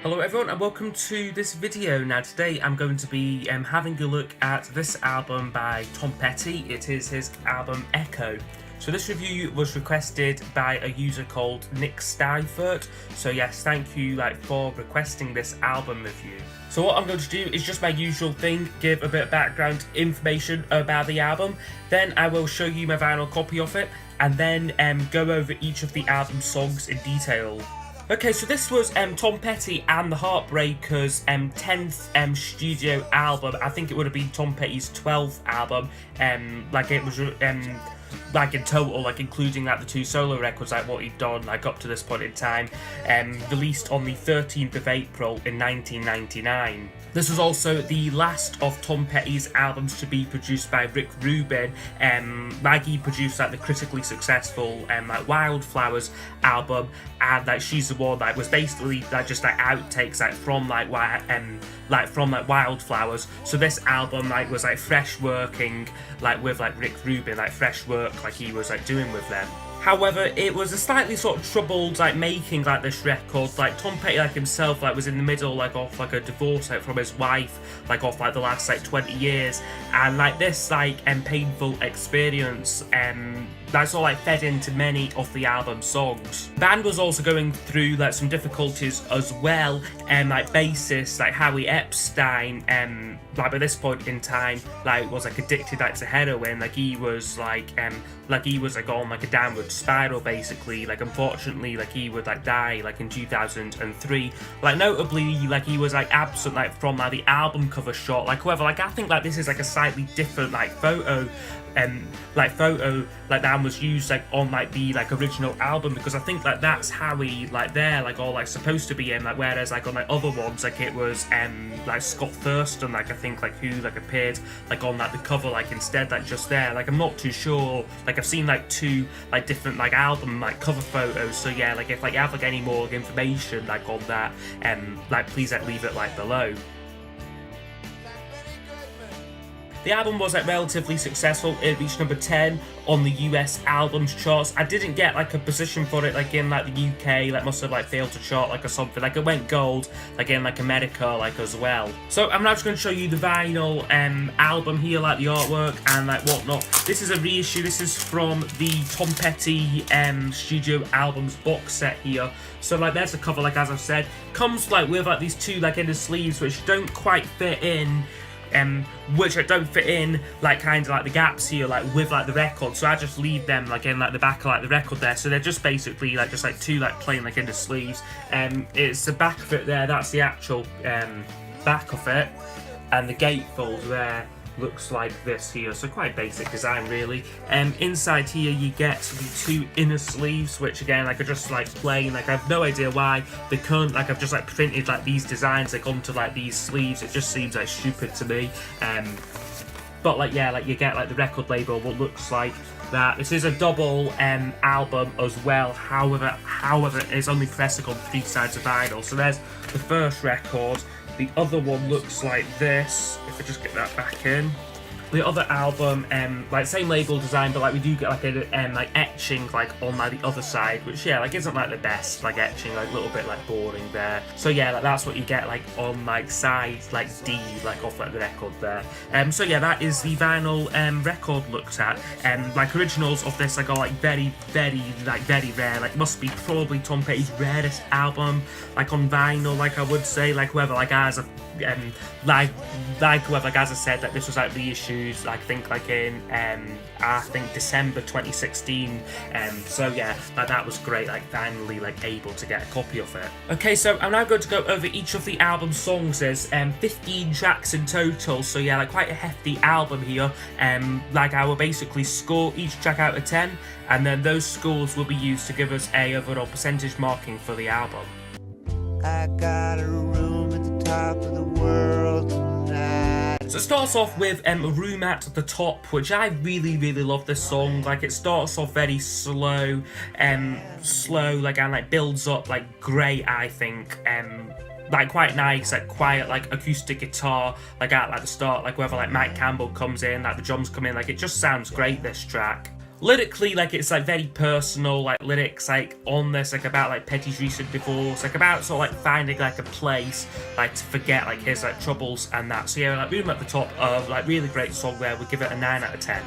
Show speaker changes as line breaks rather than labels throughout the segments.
Hello everyone and welcome to this video. Now today I'm going to be having a look at this album by Tom Petty. It is his album Echo. So this review was requested by a user called Nick Stifert. So yes, thank you for requesting this album review. So what I'm going to do is just my usual thing, give a bit of background information about the album, then I will show you my vinyl copy of it, and then go over each of the album songs in detail. Okay, so this was Tom Petty and the Heartbreakers' 10th studio album. I think it would have been Tom Petty's 12th album. It was in total, including the two solo records, what he'd done up to this point in time, released on the 13th of April in 1999. This was also the last of Tom Petty's albums to be produced by Rick Rubin. He produced the critically successful Wildflowers album, and She's the One was basically just outtakes from Wildflowers. So this album was fresh working with Rick Rubin, fresh work he was doing with them. However, it was a slightly sort of troubled making this record. Tom Petty himself was in the middle of a divorce from his wife off the last 20 years, and this painful experience that's all fed into many of the album songs. The band was also going through some difficulties as well. Bassist Howie Epstein by this point in time was addicted to heroin. He was he was on a downward spiral basically. Unfortunately he would die in 2003. Notably he was absent from the album cover shot. However I think this is a slightly different photo that was used on the original album, because I think that's Howie there all supposed to be in, whereas on other ones it was Scott Thurston I think who appeared on the cover instead just there. I'm not too sure. I've seen two different album cover photos, so yeah, if you have any more information on that, please leave it below. The album was relatively successful. It reached number 10 on the US albums charts. I didn't get a position for it in the UK. Must have failed to chart or something. It went gold in America as well. So I'm now just going to show you the vinyl album here, the artwork and whatnot. This is a reissue. This is from the Tom Petty studio albums box set here. So there's the cover, as I've said. Comes with these two inner sleeves which don't quite fit in. Which don't fit in kind of the gaps here with the record, so I just leave them in the back of the record there. So they're just basically just two plain inner sleeves. It's the back of it there. That's the actual back of it, and the gatefold there looks like this here, so quite basic design really. Inside here you get the two inner sleeves, which again are just plain. I have no idea why they can't I've just printed these designs onto these sleeves. It just seems stupid to me. But yeah, you get the record label what looks like that. This is a double album as well. However, it's only pressing on 3 sides of vinyl. So there's the first record. The other one looks like this, if I just get that back in. The other album, same label design, but we do get an etching on the other side, which yeah, isn't the best etching, a little bit boring there. So yeah, that's what you get on side D off the record there. So yeah, that is the vinyl record looked at. Originals of this are very very rare. Must be probably Tom Petty's rarest album on vinyl. I would say whoever as a whoever as I said this was reissued I think in I think December 2016. So yeah, that was great. Finally able to get a copy of it. Okay, so I'm now going to go over each of the album songs. There's 15 tracks in total, so yeah, quite a hefty album here. I will basically score each track out of 10, and then those scores will be used to give us a overall percentage marking for the album. I got a room at the top of the world tonight. So it starts off with a Room at the Top, which I really love this song. It starts off very slow, and builds up great, I think. Quite nice, quiet, acoustic guitar, at the start, whether Mike Campbell comes in, the drums come in, it just sounds great, this track. lyrically, like, it's like very personal, like lyrics like on this, like about like Petty's recent divorce, like about sort of like finding like a place like to forget like his like troubles and that. So yeah, like Boom at the top of like really great song there. We give it a 9 out of 10.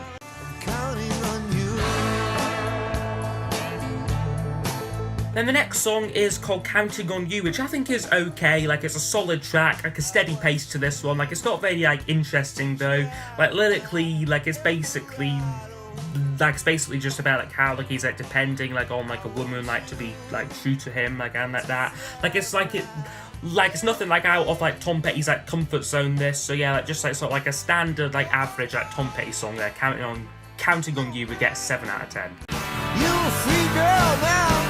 Then the next song is called Counting on You, which I think is okay. Like, it's a solid track, like a steady pace to this one. Like, it's not very like interesting though. Like, lyrically, like it's basically just about like how like he's like depending like on like a woman like to be like true to him, like, and like that. Like, it's nothing like out of like Tom Petty's like comfort zone, this. So yeah, like just like sort of like a standard like average like Tom Petty song there. Counting on You, we get 7 out of 10.
You a free girl now.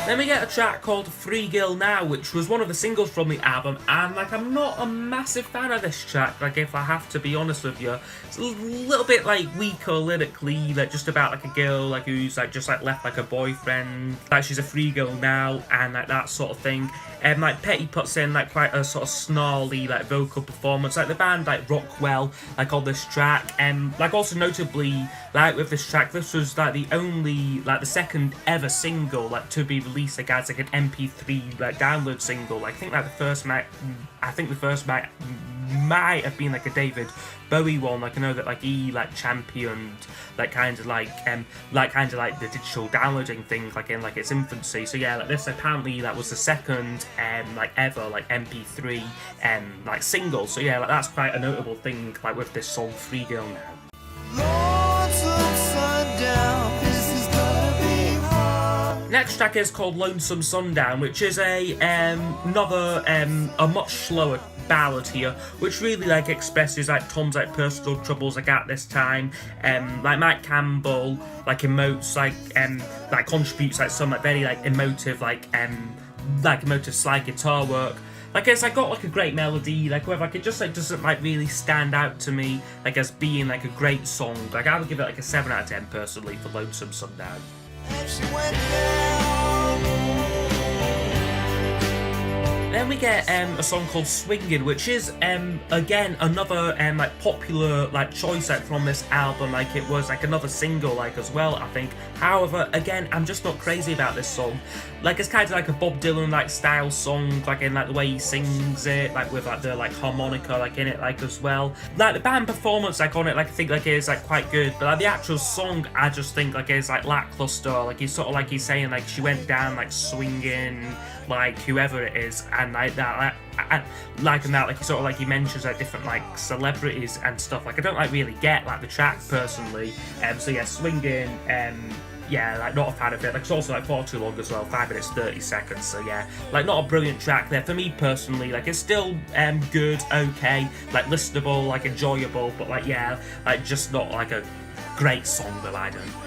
Then we get a track called Free Girl Now, which was one of the singles from the album, and like I'm not a massive fan of this track, like if I have to be honest with you. It's a little bit like weaker lyrically, like just about like a girl like who's like just like left like a boyfriend, like she's a free girl now, and like that sort of thing. And like Petty puts in like quite a sort of snarly like vocal performance. Like the band like rock well like on this track, and like also notably like with this track, this was like the only like the second ever single like to be released like as like an MP3 like download single. Like, I think like the first might have been like a David Bowie one. Like, I know that like he like championed like kind of like the digital downloading thing like in like its infancy. So yeah, like this apparently that was the second like ever like MP3 like single. So yeah, like that's quite a notable thing like with this song Free Girl Now.
Lonesome Sundown, this is gonna be hard.
Next track is called Lonesome Sundown, which is another a much slower ballad here, which really like expresses like Tom's like personal troubles like at this time. Like Mike Campbell like emotes like contributes like some like very like emotive slide guitar work. Like, it's like got like a great melody, like however, like it just like doesn't like really stand out to me like as being like a great song. Like, I would give it like a 7 out of 10 personally for Lonesome Sundown.
And she went down.
Then we get a song called Swingin', which is again another like popular like choice like from this album. Like, it was like another single like as well, I think. However, again, I'm just not crazy about this song. Like, it's kind of like a Bob Dylan like style song, like in like the way he sings it, like with like the like harmonica like in it like as well. Like the band performance like on it, like I think like is like quite good, but like the actual song I just think like is like lackluster. Like, he's sort of like he's saying like she went down like swinging like whoever it is, and like that like he sort of like he mentions like different like celebrities and stuff. Like, I don't like really get like the track personally. So yeah, Swingin', yeah, like not a fan of it. Like, it's also like far too long as well, 5 minutes 30 seconds. So yeah, like not a brilliant track there for me personally. Like, it's still good, okay, like listenable, like enjoyable, but like yeah, like just not like a great song that I don't think.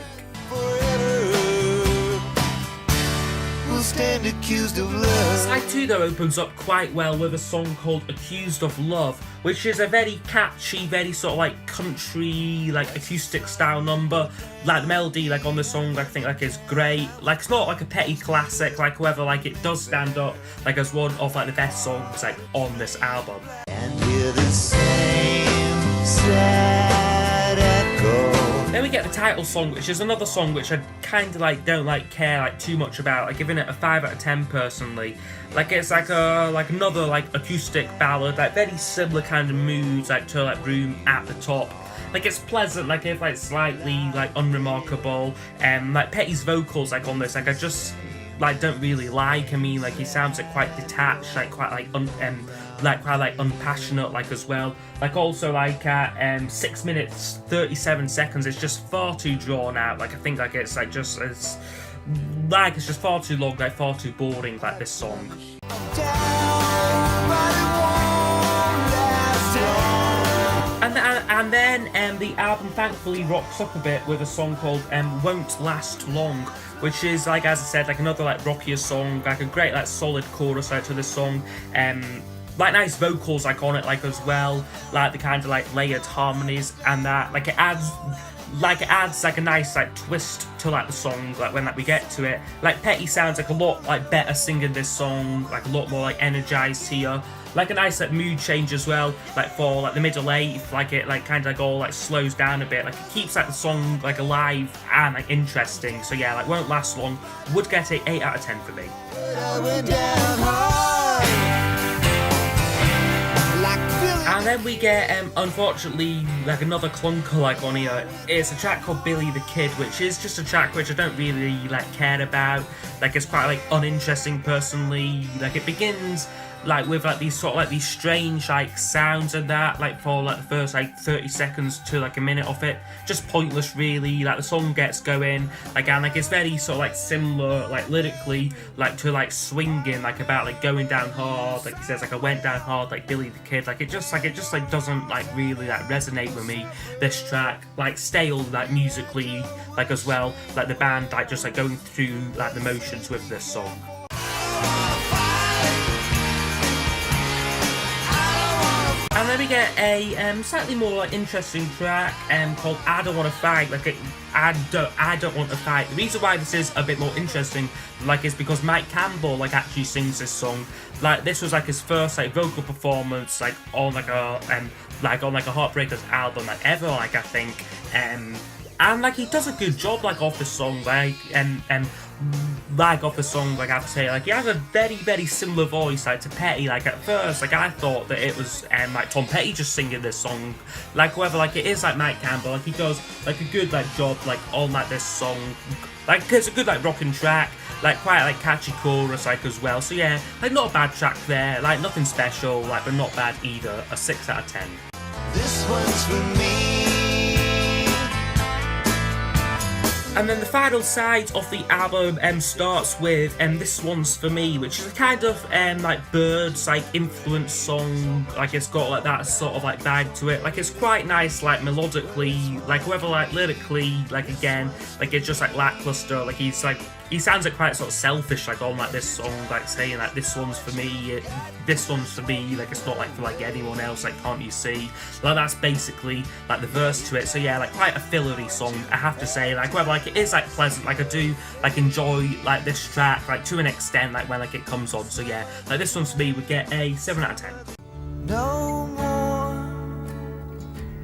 Stand accused of love.
Side 2 though opens up quite well with a song called Accused of Love, which is a very catchy, very sort of like country, like acoustic style number. Like the melody like on the song I think like is great. Like, it's not like a Petty classic, like however like it does stand up like as one of like the best songs like on this album.
And hear the same sad echo.
Then we get the title song, which is another song which I kind of like don't like care like too much about. Like, giving it a 5 out of 10 personally. Like, it's like another like acoustic ballad, like very similar kind of moods like to like Room at the Top. Like, it's pleasant, like it's like slightly like unremarkable. Like Petty's vocals like on this, like I just like don't really like. I mean, like he sounds like quite detached, like quite like quite unpassionate like as well. Like, also like at 6 minutes 37 seconds, it's just far too drawn out. Like, I think like it's like just it's just far too long, like far too boring like this song. And then the album thankfully rocks up a bit with a song called Won't Last Long, which is like, as I said, like another like rockier song, like a great like solid chorus out to this song. Like nice vocals like on it like as well, like the kind of like layered harmonies and that. Like, it adds like a nice like twist to like the song like when like we get to it. Like, Petty sounds like a lot like better singing this song, like a lot more like energized here. like a nice like mood change as well, like for like the middle eight, like it like kind of like all like slows down a bit, like it keeps like the song like alive and like interesting. So yeah, like won't last long, would get a 8 out of 10 for me. And then we get, unfortunately, like another clunker like on here. It's a track called Billy the Kid, which is just a track which I don't really like care about. Like it's quite like uninteresting personally. Like it begins like with like these sort of like these strange like sounds and that, like for like the first like 30 seconds to like a minute of it, just pointless really. Like the song gets going like, and like it's very sort of like similar like lyrically like to like Swinging, like about like going down hard, like he says like I went down hard like Billy the Kid. Like it just like doesn't like really like resonate with me, this track. Like stale like musically like as well, like the band like just like going through like the motions with this song. And then we get a slightly more like interesting track called I Don't Want to Fight. Like I don't want to fight. The reason why this is a bit more interesting like is because Mike Campbell like actually sings this song. Like this was like his first like vocal performance like on like a Heartbreakers album like ever, like I think, and like he does a good job like off the song, like like off the song, like I have to say, like he has a very very similar voice like to Petty. Like at first like I thought that it was like Tom Petty just singing this song, like however like it is like Mike Campbell. Like he does like a good like job like on like this song. Like it's a good like rocking track, like quite like catchy chorus like as well. So yeah, like not a bad track there, like nothing special, like but not bad either. A 6 out of 10.
This one's for me.
And then the final side of the album starts with This One's For Me, which is a kind of like Birds like influence song. Like it's got like that sort of like vibe to it. Like it's quite nice like melodically, like however like lyrically, like again, like it's just like lackluster. Like he sounds like quite sort of selfish like on like this song, like saying like this one's for me, this one's for me, like it's not like for like anyone else, like can't you see? Like that's basically like the verse to it. So yeah, like quite a fillery song, I have to say. Like whether like it is like pleasant, like I do like enjoy like this track like to an extent like when like it comes on. So yeah, like this one's for me would get a 7 out of 10.
No more,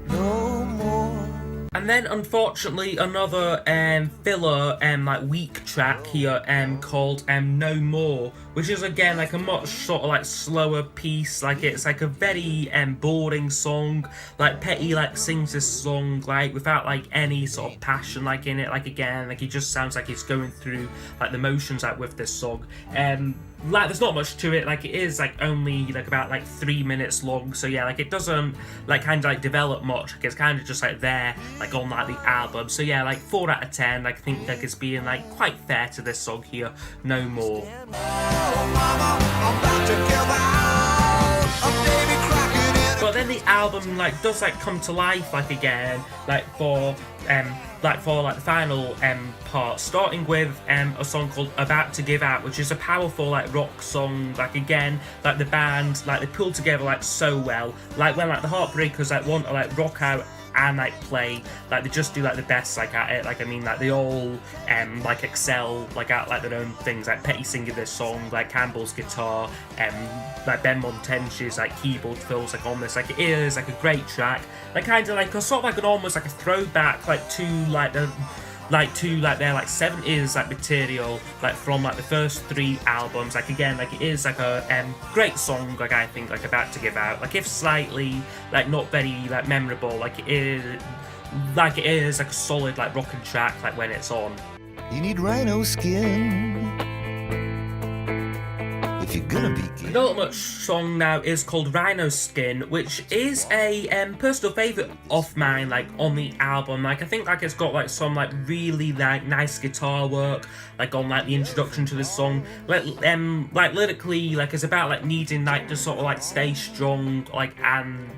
no more.
And then unfortunately another filler like weak track here called No More, which is again like a much sort of like slower piece. Like it's like a very boring song. Like Petty like sings this song like without like any sort of passion like in it. Like again, like he just sounds like he's going through like the motions like with this song. Like there's not much to it. Like it is like only like about like 3 minutes long. So yeah, like it doesn't like kind of like develop much. Like it's kind of just like there like on like the album. So yeah, like 4 out of 10. Like I think like it's being like quite fair to this song here. No More. But then the album like does like come to life like again, like for the final part, starting with a song called About to Give Out, which is a powerful like rock song. Like again, like the band like they pull together like so well. Like when like the Heartbreakers like want to like rock out and like play, like they just do like the best like at it. Like I mean like they all like excel like at like their own things. Like Petty singing this song, like Campbell's guitar, like Ben Montench's like keyboard fills like on this. Like it is like a great track, like kind of like a sort of like an almost like a throwback like to like the their like 70s like material like from like the first 3 albums. Like again, like it is like a great song, like I think, like About to Give Out, like if slightly like not very like memorable, like it is like a solid like rockin' track like when it's on.
You need Rhino Skin if you're gonna be gay.
The ultimate song now is called Rhino Skin, which is a personal favourite of mine like on the album. Like I think like it's got like some like really like nice guitar work like on like the introduction to this song. Like lyrically like it's about like needing like to sort of like stay strong like and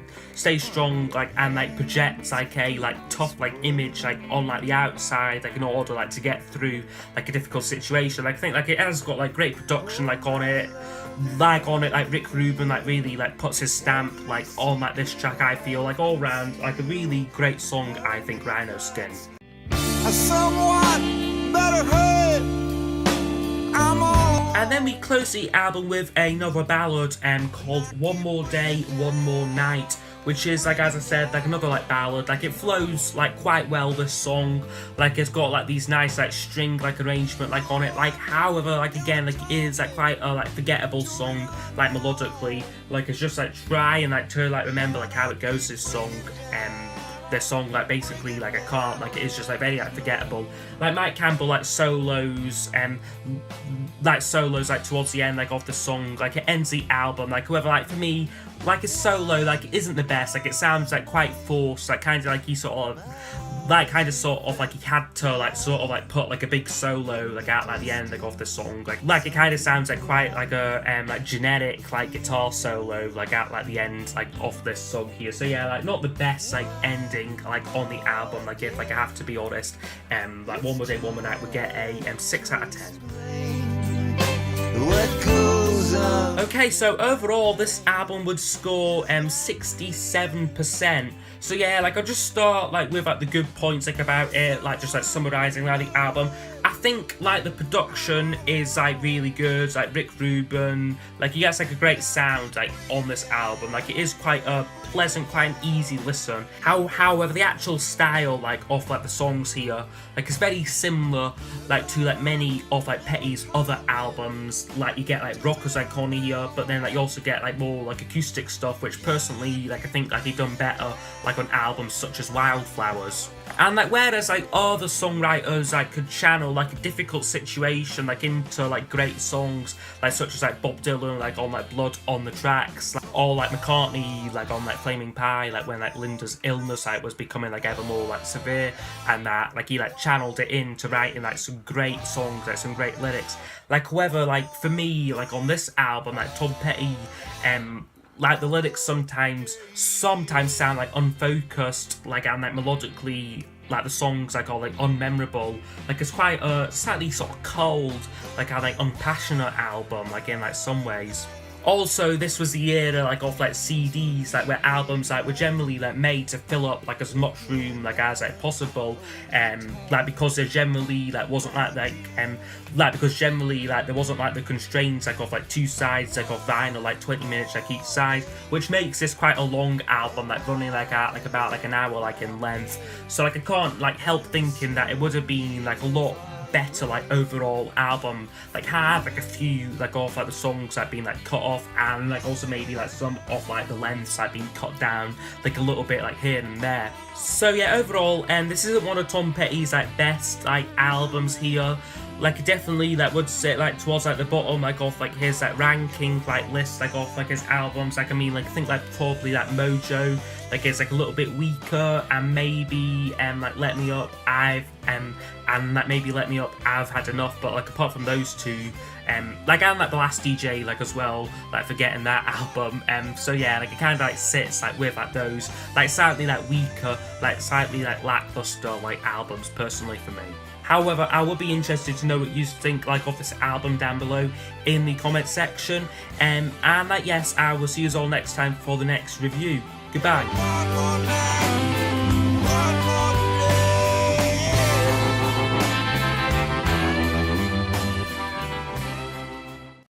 like project like a like tough like image like on like the outside, like in order like to get through like a difficult situation. Like I think like it has got like great production like on it. Like Rick Rubin like really like puts his stamp like on like this track. I feel like all round like a really great song, I think, Rhino Skin.
Somewhat better hurt. I'm all
And then we close the album with another ballad called One More Day, One More Night, which is, like, as I said, like another like ballad. Like, it flows like quite well, this song. Like, it's got like these nice like string like arrangement like on it. Like, however, like again, like it is like quite a like forgettable song, like melodically. Like, it's just like try and like to like remember like how it goes, this song. Their song, like, basically, like, I can't, like, it is just like very like forgettable. Like, Mike Campbell like solos like towards the end like of the song, like it ends the album. Like, whoever, like, for me, like, his solo like it isn't the best. Like, it sounds like quite forced, like kind of like he sort of like he had to like sort of like put like a big solo like out like the end like of the song. Like it kind of sounds like quite like a like generic like guitar solo like out like the end like of this song here. So yeah, like not the best like ending like on the album. Like, if like I have to be honest, like One More Day, One More Night would get a 6 out of 10.
What goes on?
Okay, so overall this album would score 67%. So yeah, like I'll just start like with like the good points like about it, like just like summarising like the album. I think like the production is like really good, like Rick Rubin, like he gets like a great sound like on this album. Like, it is quite a pleasant, quite an easy listen. However, the actual style like of like the songs here, like it's very similar like to like many of like Petty's other albums. Like, you get like rockers like on here, but then like you also get like more like acoustic stuff, which personally like I think like he done better like on albums such as Wildflowers. And like, whereas like other songwriters like could channel like a difficult situation like into like great songs, like such as like Bob Dylan like on like Blood on the Tracks, like, or like McCartney like on like Flaming Pie, like when like Linda's illness like was becoming like ever more like severe, and that like he like channeled it into writing like some great songs, like some great lyrics. Like, however, like for me, like on this album, like Tom Petty, like the lyrics sometimes sound like unfocused, like, and like melodically, like the songs like are like unmemorable. Like, it's quite a slightly sort of cold, like a like unpassionate album, like in like some ways. Also, this was the era like of like CDs, like where albums like were generally like made to fill up like as much room like as like possible, like because there generally like wasn't like because generally like there wasn't like the constraints like of like 2 sides like of vinyl, like 20 minutes like each side, which makes this quite a long album, like running like at like about like an hour like in length. So like I can't like help thinking that it would have been like a lot better like overall album, like had like a few like of like the songs like being like cut off, and like also maybe like some of like the lengths like being cut down like a little bit like here and there. So yeah, overall, this isn't one of Tom Petty's like best like albums here. Like, definitely like would sit like towards like the bottom like of like his like ranking like list like of like his albums. Like, I mean, like I think like probably like Mojo like is like a little bit weaker, and maybe like Let Me Up and like maybe Let Me Up I've Had Enough. But like apart from those two, like, and like The Last DJ like as well, like forgetting that album. So yeah, like it kind of like sits like with like those like slightly like weaker, like slightly like lackluster like albums personally for me. However, I would be interested to know what you think like of this album down below in the comment section. And like, yes, I will see you all next time for the next review. Goodbye.